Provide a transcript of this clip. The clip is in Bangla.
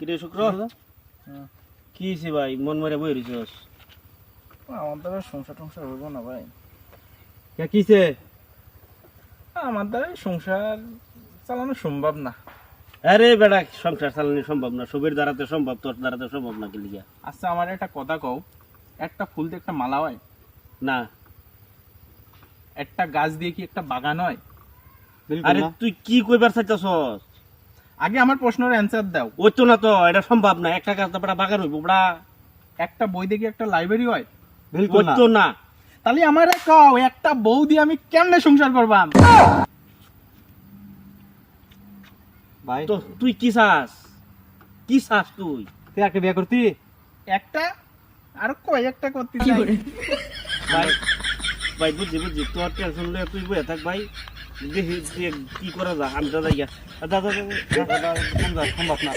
কিরে শুক্র কি হয়েছে ভাই মন মরে বই রইছস আমার দ্বারা সংসার টংসার হইব না ভাই। কে কিছে আমার দ্বারা সংসার চালানো সম্ভব না। আরে বেটা সংসার চালানো সম্ভব না, সবের দ্বারাতে সম্ভব, তোর দ্বারাতে সম্ভব না কি লিগা? আচ্ছা আমার একটা কথা কও, একটা ফুল দিয়ে একটা মালা হয় না একটা গাছ দিয়ে কি একটা বাগান হয়? আরে তুই কি কইবার চাইতাছস? আগে আমার প্রশ্নের অ্যান্সার দাও। ওই তো না, তো এটা সম্ভব না, একটা গাছ তো বেটা বাগান হইব বড়া। একটা বই দিয়ে কি একটা লাইব্রেরি হয়? ওই তো না। তাহলে আমারে কও একটা বউ দিয়ে আমি কেমনে সংসার করবাম? ভাই তো তুই কি চাস? কি চাস তুই? তুই একটা বিয়ে করতি? একটা আর কয় একটা করতে চাই। ভাই ভাই বুঝছি বুঝছি, তোর টেনশন লয়ে তুই বয়ে থাক ভাই, দেখি যে কি করা যায়। আমি তো যাই সম্ভব না।